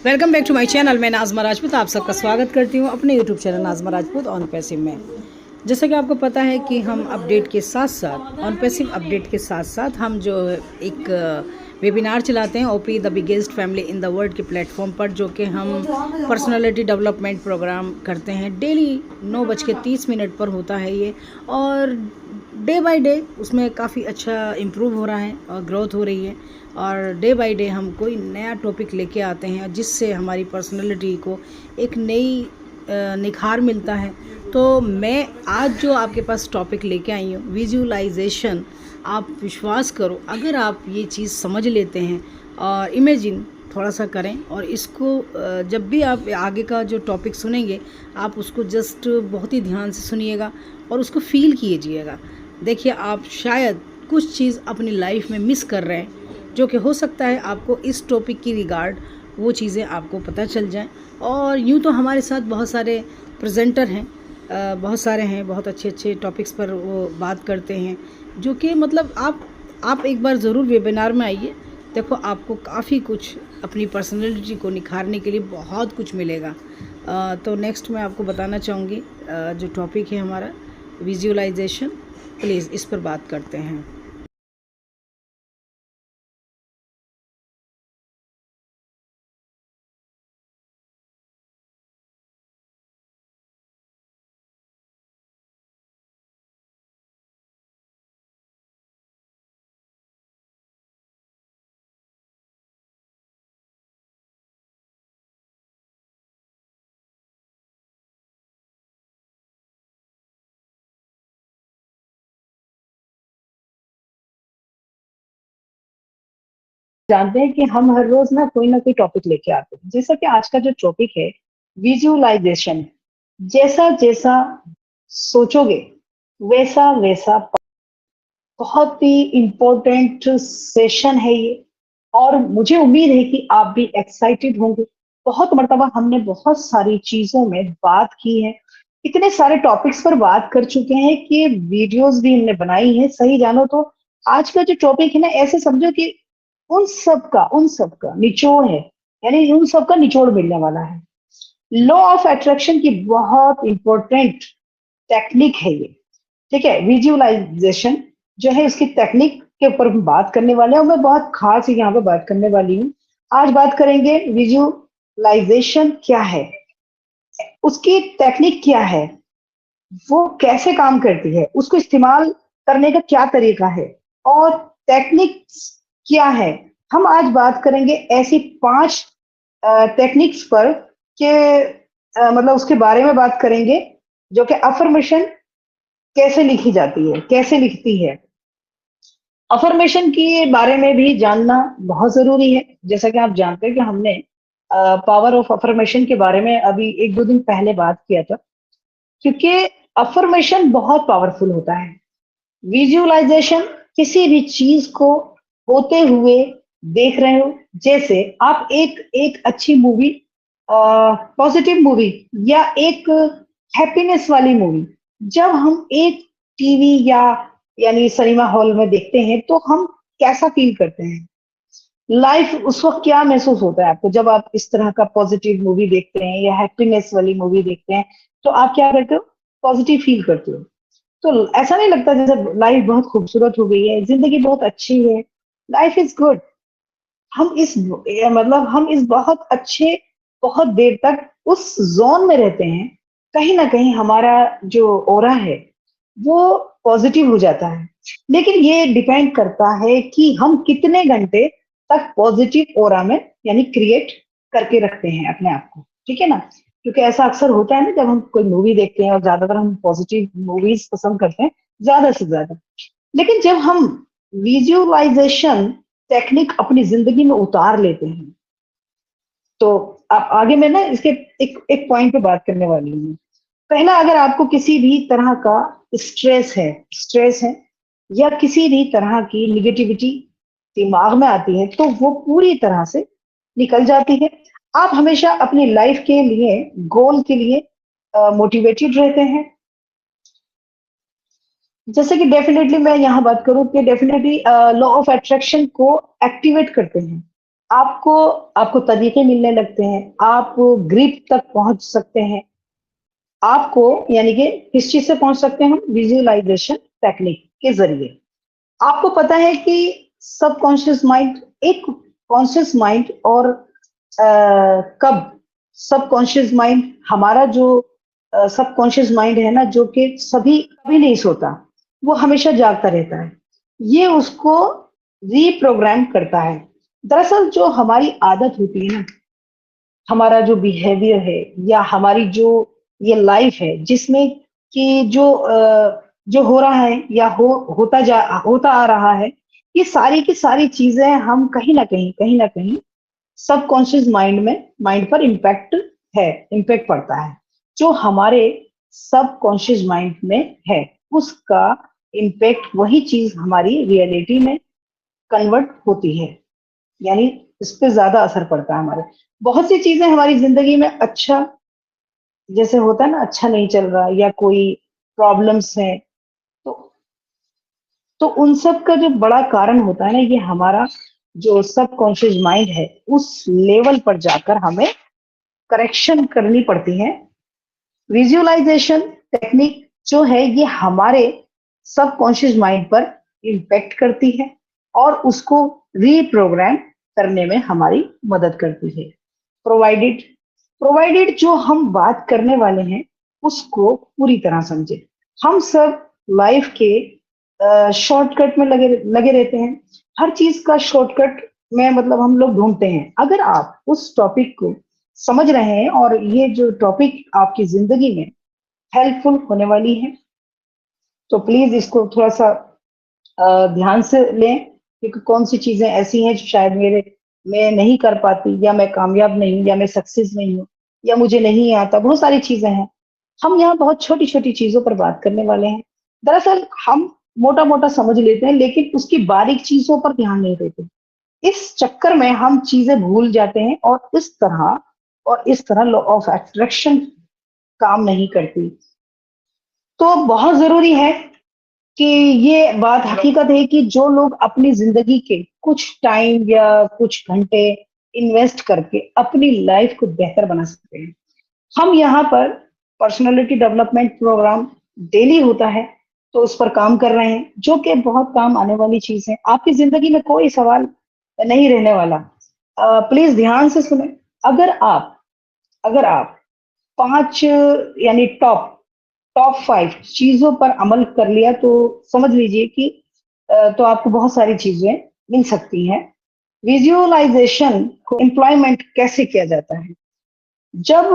Welcome back to my channel. मैं नाज़मा राजपूत आप सबका स्वागत करती हूँ अपने YouTube channel Nazma Rajput on passive में। जैसा कि आपको पता है कि हम अपडेट के साथ साथ ऑन पैसिव अपडेट के साथ साथ हम जो एक वेबिनार चलाते हैं OP the biggest family in the world के प्लेटफॉर्म पर, जो कि हम पर्सनालिटी डेवलपमेंट प्रोग्राम करते हैं। डेली 9:30 पर होता है ये, और डे बाय डे उसमें काफ़ी अच्छा इम्प्रूव हो रहा है और ग्रोथ हो रही है। और डे बाय डे हम कोई नया टॉपिक लेके आते हैं जिससे हमारी पर्सनालिटी को एक नई निखार मिलता है। तो मैं आज जो आपके पास टॉपिक लेके आई हूँ, विजुअलाइजेशन। आप विश्वास करो, अगर आप ये चीज़ समझ लेते हैं और इमेजिन थोड़ा सा करें, और इसको जब भी आप आगे का जो टॉपिक सुनेंगे आप उसको जस्ट बहुत ही ध्यान से सुनिएगा और उसको फील कीजिएगा। देखिए, आप शायद कुछ चीज़ अपनी लाइफ में मिस कर रहे हैं, जो कि हो सकता है आपको इस टॉपिक की रिगार्ड वो चीज़ें आपको पता चल जाएं। और यूँ तो हमारे साथ बहुत सारे प्रेजेंटर हैं, बहुत सारे हैं, बहुत अच्छे अच्छे टॉपिक्स पर वो बात करते हैं, जो कि मतलब आप एक बार ज़रूर वेबिनार में आइए। देखो, आपको काफ़ी कुछ अपनी पर्सनैलिटी को निखारने के लिए बहुत कुछ मिलेगा। तो नेक्स्ट मैं आपको बताना चाहूँगी जो टॉपिक है हमारा विजुअलाइजेशन। प्लीज़ इस पर बात करते हैं। जानते हैं कि हम हर रोज ना कोई टॉपिक लेके आते हैं। जैसा कि आज का जो टॉपिक है विजुअलाइजेशन। जैसा जैसा सोचोगे वैसा वैसा बहुत ही इम्पोर्टेंट सेशन है ये। और मुझे उम्मीद है कि आप भी एक्साइटेड होंगे। बहुत मर्तबा हमने बहुत सारी चीजों में बात की है, इतने सारे टॉपिक्स पर बात कर चुके हैं कि वीडियोस भी हमने बनाई है। सही जानो तो आज का जो टॉपिक है ना, ऐसे समझो कि उन सब का निचोड़ है, यानी उन सब का निचोड़ मिलने वाला है। लॉ ऑफ अट्रैक्शन की बहुत इंपॉर्टेंट टेक्निक है ये। ठीक है, विजुअलाइजेशन जो है उसकी टेक्निक के ऊपर हम बात करने वाले हैं, और मैं बहुत खास यहाँ पे बात करने वाली हूँ। आज बात करेंगे विजुअलाइजेशन क्या है, उसकी टेक्निक क्या है, वो कैसे काम करती है, उसको इस्तेमाल करने का क्या तरीका है, और टेक्निक्स क्या है। हम आज बात करेंगे ऐसी 5 टेक्निक्स पर कि मतलब उसके बारे में बात करेंगे, जो कि अफर्मेशन कैसे लिखी जाती है, कैसे लिखती है। अफर्मेशन के बारे में भी जानना बहुत जरूरी है। जैसा कि आप जानते हैं कि हमने पावर ऑफ अफर्मेशन के बारे में अभी 1-2 दिन पहले बात किया था, क्योंकि अफर्मेशन बहुत पावरफुल होता है। विजुअलाइजेशन किसी भी चीज को होते हुए देख रहे हो, जैसे आप एक एक अच्छी मूवी, पॉजिटिव मूवी या एक हैप्पीनेस वाली मूवी, जब हम एक टीवी या यानी सिनेमा हॉल में देखते हैं तो हम कैसा फील करते हैं। लाइफ उस वक्त क्या महसूस होता है आपको जब आप इस तरह का पॉजिटिव मूवी देखते हैं या हैप्पीनेस वाली मूवी देखते हैं? तो आप क्या करते हो? पॉजिटिव फील करते हो। तो ऐसा नहीं लगता जैसे लाइफ बहुत खूबसूरत हो गई है, जिंदगी बहुत अच्छी है, लाइफ इज गुड। हम इस मतलब हम इस बहुत अच्छे, बहुत देर तक उस जोन में रहते हैं। कहीं ना कहीं हमारा जो ओरा है वो पॉजिटिव हो जाता है। लेकिन ये डिपेंड करता है कि हम कितने घंटे तक पॉजिटिव ओरा में यानी क्रिएट करके रखते हैं अपने आप को। ठीक है ना? क्योंकि ऐसा अक्सर होता है ना, जब हम कोई मूवी देखते हैं, और ज्यादातर हम पॉजिटिव मूवीज पसंद करते हैं ज्यादा से ज्यादा। लेकिन जब हम विजुअलाइजेशन टेक्निक अपनी जिंदगी में उतार लेते हैं, तो आप आगे मैं ना इसके एक एक पॉइंट पे बात करने वाली हूँ। पहला, अगर आपको किसी भी तरह का स्ट्रेस है या किसी भी तरह की निगेटिविटी दिमाग में आती है, तो वो पूरी तरह से निकल जाती है। आप हमेशा अपनी लाइफ के लिए, गोल के लिए मोटिवेटेड रहते हैं। जैसे कि डेफिनेटली मैं यहाँ बात करूँ कि डेफिनेटली लॉ ऑफ अट्रैक्शन को एक्टिवेट करते हैं। आपको आपको तरीके मिलने लगते हैं, आप ग्रिप तक पहुंच सकते हैं। आपको यानी कि किस चीज से पहुंच सकते हैं हम? विजुअलाइजेशन टेक्निक के जरिए। आपको पता है कि सबकॉन्शियस माइंड, एक कॉन्शियस माइंड और कब सबकॉन्शियस माइंड, हमारा जो सबकॉन्शियस माइंड है ना, जो कि सभी कभी नहीं सोता, वो हमेशा जागता रहता है। ये उसको रीप्रोग्राम करता है। दरअसल जो हमारी आदत होती है ना, हमारा जो बिहेवियर है या हमारी जो ये लाइफ है, जिसमें कि जो हो रहा है या होता आ रहा है, ये सारी की सारी चीजें हम कहीं ना कहीं सबकॉन्शियस माइंड पर इम्पैक्ट पड़ता है। जो हमारे सबकॉन्शियस माइंड में है, उसका इम्पैक्ट वही चीज हमारी रियलिटी में कन्वर्ट होती है। यानी इस पे ज्यादा असर पड़ता है हमारे। बहुत सी चीजें हमारी जिंदगी में अच्छा, जैसे होता है ना, अच्छा नहीं चल रहा या कोई प्रॉब्लम्स है, तो तो उन सब का जो बड़ा कारण होता है ना, ये हमारा जो सबकॉन्शियस माइंड है, उस लेवल पर जाकर हमें करेक्शन करनी पड़ती है। विजुअलाइजेशन टेक्निक जो है, ये हमारे सबकॉन्शियस माइंड पर इम्पैक्ट करती है और उसको रीप्रोग्राम करने में हमारी मदद करती है। प्रोवाइडेड प्रोवाइडेड जो हम बात करने वाले हैं, उसको पूरी तरह समझे। हम सब लाइफ के शॉर्टकट में लगे लगे रहते हैं। हर चीज का शॉर्टकट में मतलब हम लोग ढूंढते हैं। अगर आप उस टॉपिक को समझ रहे हैं और ये जो टॉपिक आपकी जिंदगी में हेल्पफुल होने वाली है, तो प्लीज इसको थोड़ा सा ध्यान से लें, क्योंकि कौन सी चीजें ऐसी हैं जो शायद मैं नहीं कर पाती, या मैं कामयाब नहीं हूँ, या मैं सक्सेस नहीं हूँ, या मुझे नहीं आता। बहुत सारी चीजें हैं। हम यहाँ बहुत छोटी छोटी चीजों पर बात करने वाले हैं। दरअसल हम मोटा मोटा समझ लेते हैं, लेकिन उसकी बारीक चीजों पर ध्यान नहीं देते। इस चक्कर में हम चीजें भूल जाते हैं, और इस तरह लॉ ऑफ अट्रैक्शन काम नहीं करती। तो बहुत जरूरी है कि ये बात हकीकत है कि जो लोग अपनी जिंदगी के कुछ टाइम या कुछ घंटे इन्वेस्ट करके अपनी लाइफ को बेहतर बना सकते हैं। हम यहाँ पर पर्सनालिटी डेवलपमेंट प्रोग्राम डेली होता है, तो उस पर काम कर रहे हैं, जो कि बहुत काम आने वाली चीज है। आपकी जिंदगी में कोई सवाल नहीं रहने वाला। प्लीज ध्यान से सुने। अगर आप अगर आप 5 यानी टॉप 5 चीजों पर अमल कर लिया, तो समझ लीजिए कि तो आपको बहुत सारी चीजें मिल सकती हैं। विजुअलाइजेशन को एम्प्लॉयमेंट कैसे किया जाता है? जब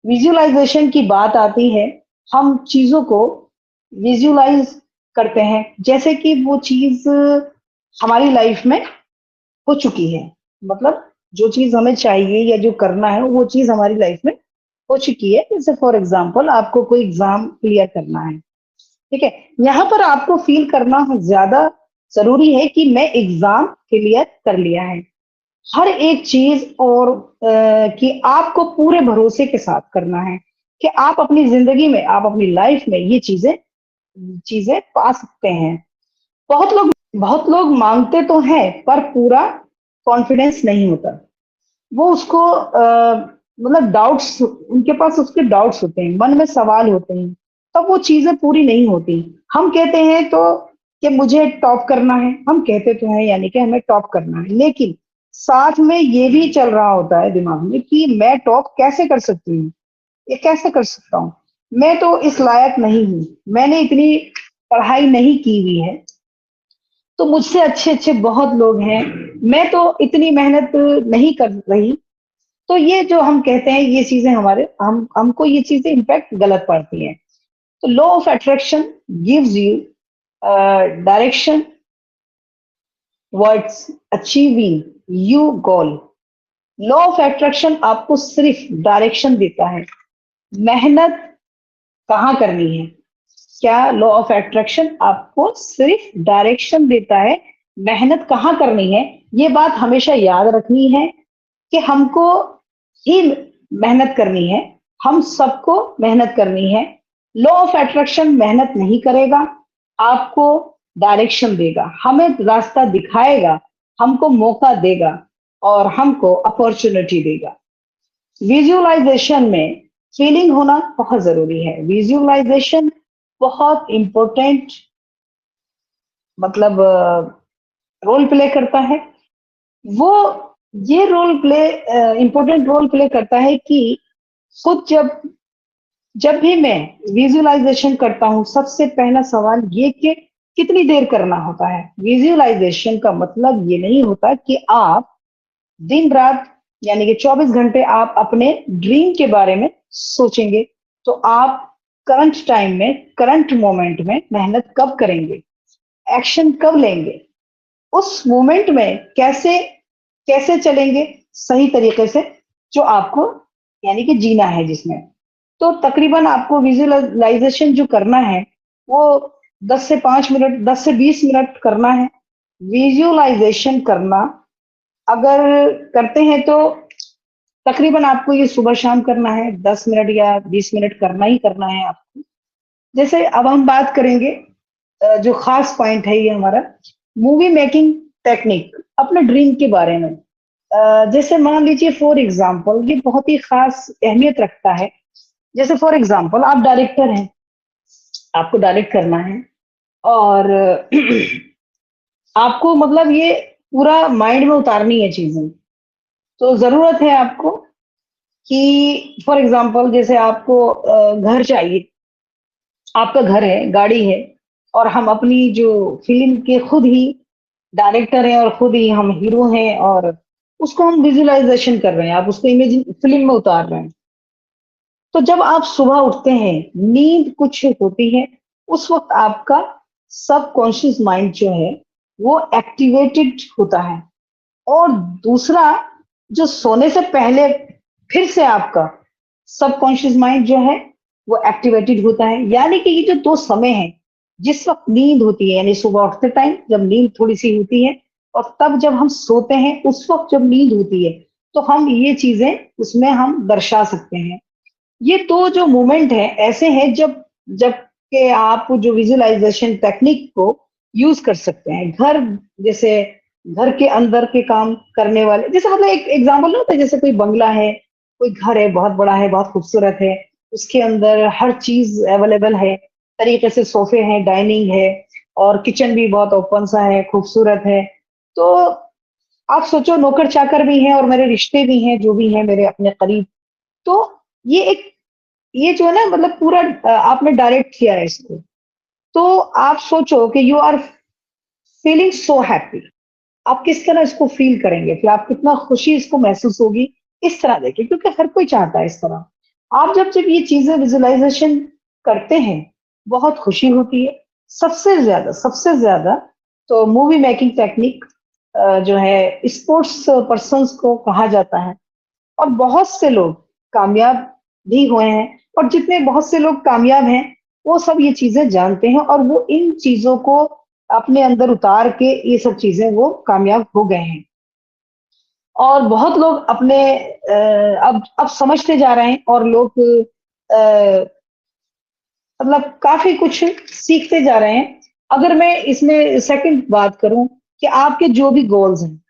विजुअलाइजेशन की बात आती है, हम चीजों को विजुअलाइज करते हैं, जैसे कि वो चीज हमारी लाइफ में हो चुकी है। मतलब जो चीज हमें चाहिए या जो करना है, वो चीज हमारी लाइफ में हो चुकी है। जैसे फॉर एग्जाम्पल, आपको कोई एग्जाम क्लियर करना है, ठीक है। यहाँ पर आपको फील करना ज्यादा जरूरी है कि मैं एग्जाम क्लियर कर लिया है। हर एक चीज और कि आपको पूरे भरोसे के साथ करना है कि आप अपनी जिंदगी में, आप अपनी लाइफ में ये चीजें चीजें पा सकते हैं। बहुत लोग मांगते तो हैं, पर पूरा कॉन्फिडेंस नहीं होता। वो उसको मतलब डाउट्स, उनके पास उसके डाउट्स होते हैं, मन में सवाल होते हैं, तब वो चीजें पूरी नहीं होती। हम कहते हैं तो कि मुझे टॉप करना है, हम कहते तो हैं यानी कि हमें टॉप करना है, लेकिन साथ में ये भी चल रहा होता है दिमाग में कि मैं टॉप कैसे कर सकती हूँ, ये कैसे कर सकता हूँ, मैं तो इस लायक नहीं हूँ, मैंने इतनी पढ़ाई नहीं की हुई है, तो मुझसे अच्छे अच्छे बहुत लोग हैं, मैं तो इतनी मेहनत नहीं कर रही। तो ये जो हम कहते हैं, ये चीजें हमको ये चीजें इम्पैक्ट गलत पड़ती हैं। तो law of attraction gives you direction words achieving you goal. Law of attraction आपको सिर्फ डायरेक्शन देता है, मेहनत कहाँ करनी है। क्या लॉ ऑफ अट्रैक्शन आपको सिर्फ डायरेक्शन देता है, मेहनत कहाँ करनी है। ये बात हमेशा याद रखनी है कि हमको ही मेहनत करनी है, हम सबको मेहनत करनी है। लॉ ऑफ अट्रैक्शन मेहनत नहीं करेगा, आपको डायरेक्शन देगा, हमें रास्ता दिखाएगा, हमको मौका देगा। और हमको अपॉर्चुनिटी देगा। विजुअलाइजेशन में फीलिंग होना बहुत जरूरी है। विजुअलाइजेशन बहुत इंपॉर्टेंट मतलब रोल प्ले करता है। वो ये role play important role play करता है कि खुद जब भी मैं विजुअलाइजेशन करता हूँ, सबसे पहला सवाल ये कि कितनी देर करना होता है। विजुअलाइजेशन का मतलब ये नहीं होता कि आप दिन रात यानी कि 24 घंटे आप अपने ड्रीम के बारे में सोचेंगे। तो आप करंट टाइम में, करंट मोमेंट में मेहनत कब करेंगे, एक्शन कब लेंगे, उस मोमेंट में कैसे कैसे चलेंगे सही तरीके से, जो आपको यानी कि जीना है जिसमें। तो तकरीबन आपको विजुअलाइजेशन जो करना है वो 10 से 5 मिनट, 10 से 20 मिनट करना है। विजुअलाइजेशन करना अगर करते हैं तो तकरीबन आपको ये सुबह शाम करना है, 10 मिनट या 20 मिनट करना ही करना है आपको। जैसे अब हम बात करेंगे जो खास पॉइंट है ये हमारा मूवी मेकिंग टेक्निक, अपने ड्रीम के बारे में। जैसे मान लीजिए फॉर एग्जांपल, ये बहुत ही खास अहमियत रखता है। जैसे फॉर एग्जांपल आप डायरेक्टर हैं, आपको डायरेक्ट करना है और आपको मतलब ये पूरा माइंड में उतारनी है चीजें। तो जरूरत है आपको कि फॉर एग्जांपल जैसे आपको घर चाहिए, आपका घर है, गाड़ी है, और हम अपनी जो फिल्म के खुद ही डायरेक्टर हैं और खुद ही हम हीरो हैं और उसको हम विजुअलाइजेशन कर रहे हैं, आप उसको इमेजिन फिल्म में उतार रहे हैं। तो जब आप सुबह उठते हैं, नींद कुछ होती है, उस वक्त आपका सबकॉन्शियस माइंड जो है वो एक्टिवेटेड होता है। और दूसरा, जो सोने से पहले फिर से आपका सबकॉन्शियस माइंड जो है वो एक्टिवेटेड होता है। यानी कि ये जो दो समय है, जिस वक्त नींद होती है यानी सुबह उठते टाइम जब नींद थोड़ी सी होती है, और तब जब हम सोते हैं उस वक्त जब नींद होती है, तो हम ये चीजें उसमें हम दर्शा सकते हैं। ये दो जो मोमेंट है ऐसे हैं जब जब के आप जो विजुअलाइजेशन टेक्निक को यूज कर सकते हैं। घर जैसे घर के अंदर के काम करने वाले, जैसे मतलब एक एग्जांपल ना होता है, जैसे कोई बंगला है, कोई घर है, बहुत बड़ा है, बहुत खूबसूरत है, उसके अंदर हर चीज अवेलेबल है, तरीके से सोफे हैं, डाइनिंग है, और किचन भी बहुत ओपन सा है, खूबसूरत है। तो आप सोचो, नौकर चाकर भी हैं और मेरे रिश्ते भी हैं, जो भी हैं मेरे अपने करीब। तो ये एक, ये जो है ना मतलब पूरा आपने डायरेक्ट किया है इसको। तो आप सोचो कि you are feeling so happy, आप किस तरह इसको फील करेंगे, फिर आप कितना खुशी इसको महसूस होगी इस तरह देखिए, क्योंकि हर कोई चाहता है इस तरह। आप जब जब ये चीजें विजुअलाइजेशन करते हैं, बहुत खुशी होती है। सबसे ज्यादा तो मूवी मेकिंग टेक्निक जो है स्पोर्ट्स पर्संस को कहा जाता है, और बहुत से लोग कामयाब भी हुए हैं। और जितने बहुत से लोग कामयाब हैं वो सब ये चीजें जानते हैं और वो इन चीजों को अपने अंदर उतार के ये सब चीजें वो कामयाब हो गए हैं। और बहुत लोग अपने अब समझते जा रहे हैं, और लोग मतलब काफी कुछ सीखते जा रहे हैं। अगर मैं इसमें सेकंड बात करूं कि आपके जो भी गोल्स हैं,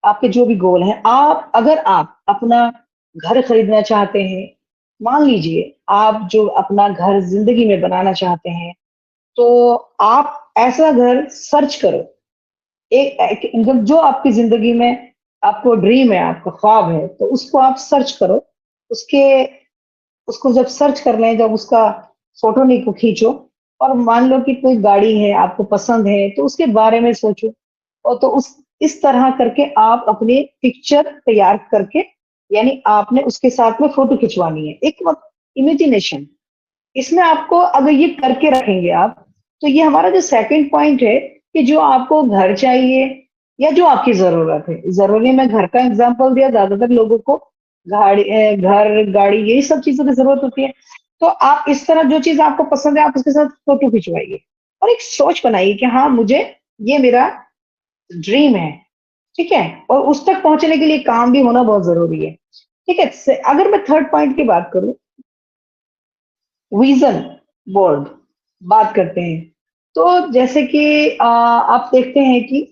आपके जो भी गोल हैं, आप अगर आप अपना घर खरीदना चाहते हैं, मान लीजिए आप जो अपना घर जिंदगी में बनाना चाहते हैं, तो आप ऐसा घर सर्च करो। जो आपकी जिंदगी में आपको ड्रीम है, आपका ख्वाब है, तो उसको आप सर्च करो। उसके उसको जब सर्च कर लें, जब उसका फोटो नहीं खींचो, और मान लो कि कोई गाड़ी है आपको पसंद है, तो उसके बारे में सोचो। और तो उस इस तरह करके आप अपनी पिक्चर तैयार करके, यानी आपने उसके साथ में फोटो खिंचवानी है, एक वक्त इमेजिनेशन। इसमें आपको अगर ये करके रखेंगे आप, तो ये हमारा जो सेकंड पॉइंट है कि जो आपको घर चाहिए या जो आपकी जरूरत है, जरूरी में घर का एग्जांपल दिया, ज्यादातर लोगों को घर गाड़ी यही सब चीजों की जरूरत होती है। तो आप इस तरह जो चीज आपको पसंद है आप उसके साथ फोटो खिंचवाइए, और एक सोच बनाइए कि हाँ मुझे, ये मेरा ड्रीम है। ठीक है, और उस तक पहुंचने के लिए काम भी होना बहुत जरूरी है। ठीक है, अगर मैं थर्ड पॉइंट की बात करूं, विजन बोर्ड बात करते हैं, तो जैसे कि आप देखते हैं कि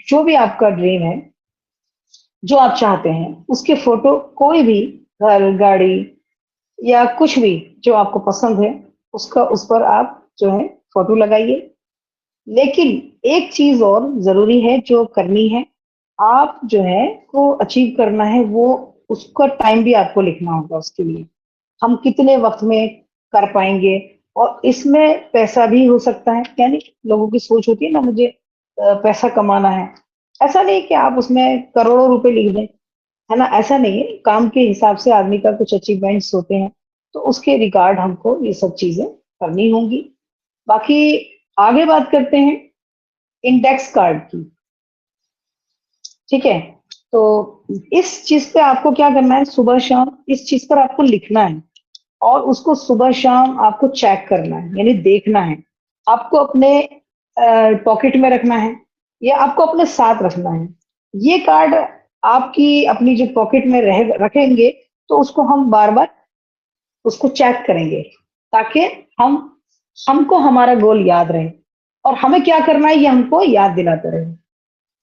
जो भी आपका ड्रीम है, जो आप चाहते हैं उसके फोटो, कोई भी घर, गाड़ी या कुछ भी जो आपको पसंद है उसका, उस पर आप जो है फोटो लगाइए। लेकिन एक चीज और जरूरी है जो करनी है, आप जो है को अचीव करना है वो, उसका टाइम भी आपको लिखना होगा उसके लिए, हम कितने वक्त में कर पाएंगे। और इसमें पैसा भी हो सकता है, यानी लोगों की सोच होती है ना, मुझे पैसा कमाना है। ऐसा नहीं कि आप उसमें करोड़ों रुपए लिख दें, है ना, ऐसा नहीं है। काम के हिसाब से आदमी का कुछ अचीवमेंट्स होते हैं, तो उसके रिगार्ड हमको ये सब चीजें करनी होंगी। बाकी आगे बात करते हैं इंडेक्स कार्ड की। ठीक है, तो इस चीज पे आपको क्या करना है, सुबह शाम इस चीज पर आपको लिखना है और उसको सुबह शाम आपको चेक करना है, यानी देखना है। आपको अपने पॉकेट में रखना है या आपको अपने साथ रखना है। ये कार्ड आपकी अपनी जो पॉकेट में रखेंगे तो उसको हम बार बार उसको चेक करेंगे, ताकि हम हमको हमारा गोल याद रहे और हमें क्या करना है ये हमको याद दिलाते रहे।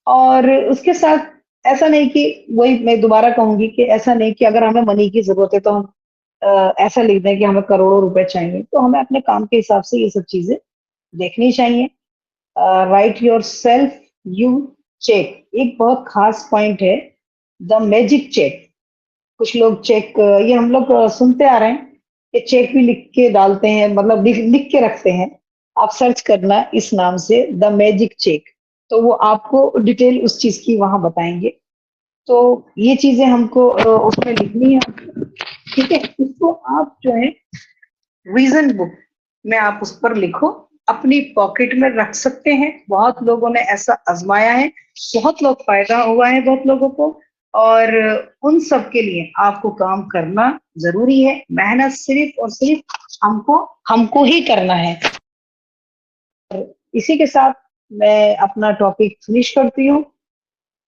और उसके साथ ऐसा नहीं कि, वही मैं दोबारा कहूंगी कि ऐसा नहीं कि अगर हमें मनी की जरूरत है तो हम ऐसा लिख दें कि हमें करोड़ों रुपए चाहिए। तो हमें अपने काम के हिसाब से ये सब चीजें देखनी चाहिए। Write yourself you check, एक बहुत खास पॉइंट है, द मैजिक चेक। कुछ लोग चेक, ये हम लोग सुनते आ रहे हैं कि चेक भी लिख के डालते हैं, मतलब लिख के रखते हैं। आप सर्च करना इस नाम से, द मैजिक चेक, तो वो आपको डिटेल उस चीज की वहां बताएंगे। तो ये चीजें हमको उसमें लिखनी है। ठीक है, इसको आप जो है विजन बुक में आप उस पर लिखो, अपनी पॉकेट में रख सकते हैं। बहुत लोगों ने ऐसा आजमाया है, बहुत लोग फायदा हुआ है बहुत लोगों को। और उन सब के लिए आपको काम करना जरूरी है। मेहनत सिर्फ और सिर्फ हमको हमको ही करना है। इसी के साथ मैं अपना टॉपिक फिनिश करती हूँ।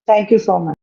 Thank you so much.